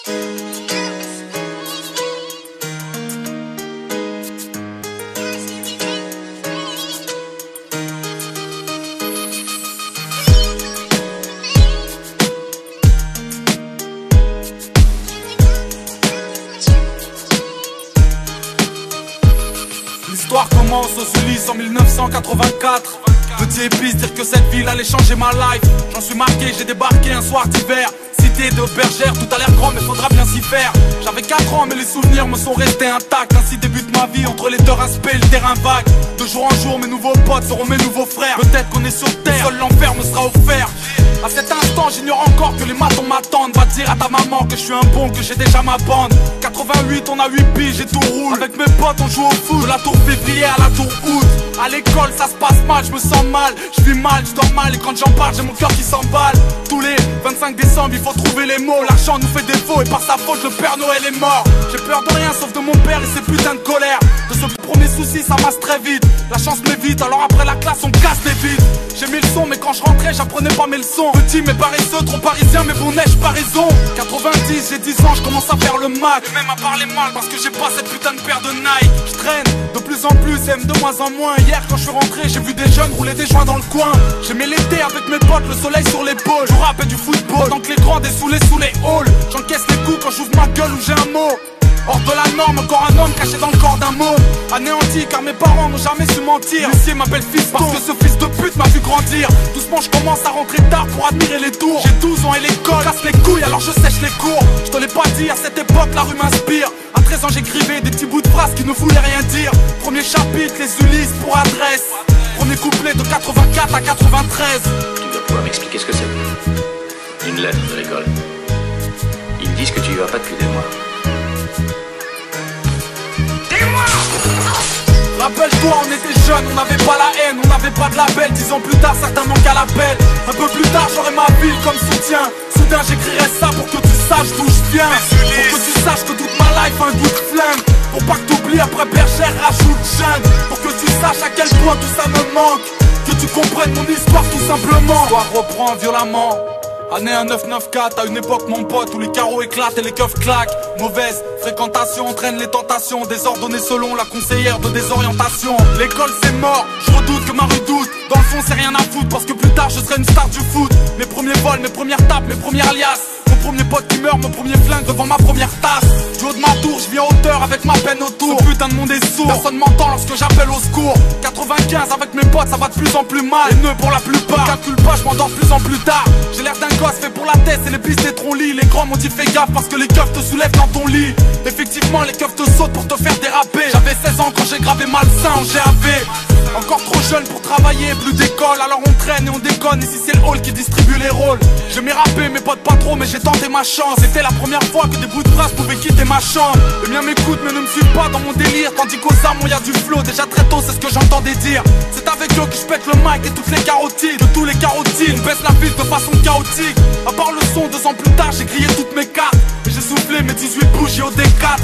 L'histoire commence aux Ulysses en 1984. Petit épice, dire que cette ville allait changer ma life. J'en suis marqué, j'ai débarqué un soir d'hiver. Cité de bergère, tout a l'air grand mais faudra bien s'y faire. J'avais 4 ans mais les souvenirs me sont restés intacts. Ainsi débute ma vie entre les terrains spé et le terrain vague. De jour en jour mes nouveaux potes seront mes nouveaux frères. Peut-être qu'on est sur terre, seul l'enfer me sera offert. À cet instant j'ignore encore que les matons m'attendent. Va dire à ta maman que je suis un bon, que j'ai déjà ma bande. 88 on a 8 piges et tout roule. Avec mes potes on joue au foot, de la tour février à la tour août. À l'école ça se passe mal, je me sens mal. Je vis mal, je dors mal et quand j'en parle j'ai mon cœur qui s'emballe. Tous les 25 décembre il faut trouver les mots. L'argent nous fait défaut et par sa faute le Père Noël est mort. J'ai peur de rien sauf de mon père et ses putains de colère. De ce premier souci ça masse très vite. La chance m'évite alors après la classe on casse des vides. J'ai mis le son mais quand je rentrais j'apprenais pas mes leçons. Petit mais paresseux, trop parisien mais bon neige pas raison. 90 j'ai 10 ans je commence à faire le Mac. Et même à parler mal parce que j'ai pas cette putain de paire de Nike. Je traîne de plus en plus et de moins en moins. Hier quand je suis rentré j'ai vu des jeunes rouler des joints dans le coin. J'aimais l'été avec mes potes, le soleil sur l'épaule. Je rappelle du football tant que les grands dessoulés sous les halls. J'encaisse les coups quand j'ouvre ma gueule ou j'ai un mot. Hors de la norme, encore un homme caché dans le corps d'un mot. Anéanti car mes parents n'ont jamais su mentir. L'huissier m'appelle fils parce que ce fils de pute m'a vu grandir. Doucement je commence à rentrer tard pour admirer les tours. J'ai 12 ans et l'école casse les couilles alors je sèche les cours. Je te l'ai pas dit, à cette époque la rue m'inspire. À 13 ans j'écrivais des petits bouts de phrases qui ne voulaient rien dire. Premier chapitre, les Ulysses pour adresse. Premier couplet de 84 à 93. Tu dois pouvoir m'expliquer ce que c'est. Une lettre de l'école. Ils me disent que tu y vas pas depuis des mois. Rappelle-toi, on était jeunes, on n'avait pas la haine, on n'avait pas de label. 10 ans plus tard, certains manquent à l'appel. Un peu plus tard, j'aurai ma ville comme soutien. Soudain, j'écrirai ça pour que tu saches d'où je viens. Pour que tu saches que toute ma life a un goût de flingue. Pour pas que t'oublies, après bergère, rajoute jungle. Pour que tu saches à quel point tout ça me manque. Que tu comprennes mon histoire tout simplement. L'histoire reprend violemment. Année 1994, à une époque mon pote où les carreaux éclatent et les keufs claquent. Mauvaise fréquentation entraîne les tentations, désordonnées selon la conseillère de désorientation. L'école c'est mort, je redoute que ma rue doute. Dans le fond c'est rien à foutre parce que plus tard je serai une star du foot. Mes premiers vols, mes premières tapes, mes premières liasses. Mon premier pote qui meurt, mon premier flingue devant ma première tasse. Du haut de ma tour, je vis en hauteur avec ma peine autour. Ce putain de monde est sourd, personne m'entend lorsque j'appelle au secours. 95 avec mes potes, ça va de plus en plus mal. Les nœuds pour la plupart, je calcule pas, je m'endors de plus en plus tard. J'ai l'air d'un gosse fait pour la tête et les pistes des troncs-lits. Les grands m'ont dit fais gaffe parce que les keufs te soulèvent dans ton lit. Effectivement les keufs te sautent pour te faire déraper. J'avais 16 ans quand j'ai gravé Malsain en GAV. Encore trop jeune pour travailler, plus d'école. Alors on traîne et on déconne. Ici c'est le hall qui distribue les rôles. J'aimais rapper, mes potes pas trop, mais j'ai tenté ma chance. C'était la première fois que des bouts de phrases pouvaient quitter ma chambre. Les miens m'écoutent mais ne me suivent pas dans mon délire. Tandis qu'aux amants y'a du flow, déjà très tôt c'est ce que j'entendais dire. C'est avec eux que je pète le mic et toutes les carotides. De tous les carotides, on baisse la ville de façon chaotique. À part le son, 2 ans plus tard j'ai grillé toutes mes cartes. Et j'ai soufflé mes 18 bougies au D4.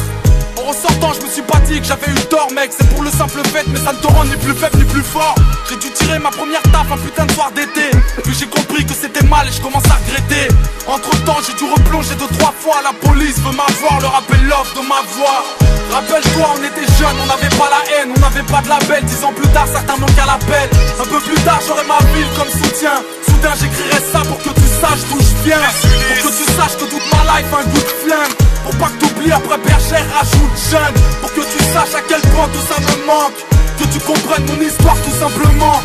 En ressortant je me suis pas dit que j'avais eu tort mec. C'est pour le simple fait mais ça ne te rend ni plus faible ni plus fort. J'ai dû tirer ma première taf un putain de soir d'été. Puis j'ai compris que c'était mal et je commence à regretter. Entre temps j'ai dû replonger 2-3 fois. La police veut m'avoir, le rappel l'offre de ma voix. Rappelle-toi on était jeunes, on n'avait pas la haine, on n'avait pas de label. 10 ans plus tard certains manquent à l'appel. Un peu plus tard j'aurai ma ville comme soutien. Soudain j'écrirai ça pour que tu saches d'où je viens. Pour que tu saches que toute ma life a un goût de flingue. Pour pas que t'oublies après bergère rajoute jeune. Pour que tu saches à quel point tout ça me manque. Que tu comprennes mon histoire tout simplement.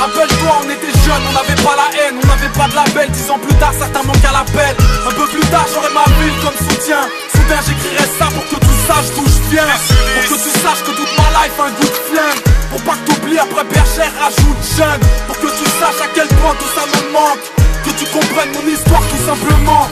Rappelle-toi on était jeunes, on n'avait pas la haine, on n'avait pas de label. 10 ans plus tard certains manquent à l'appel. Un peu plus tard j'aurai ma ville comme soutien. Soudain j'écrirai ça pour que tu saches d'où je viens. Pour que tu saches que toute ma life a un goût de flingue. Pour pas que t'oublies après bergère rajoute jeune. Pour que tu saches à quel point tout ça me manque. Que tu comprennes mon histoire tout simplement.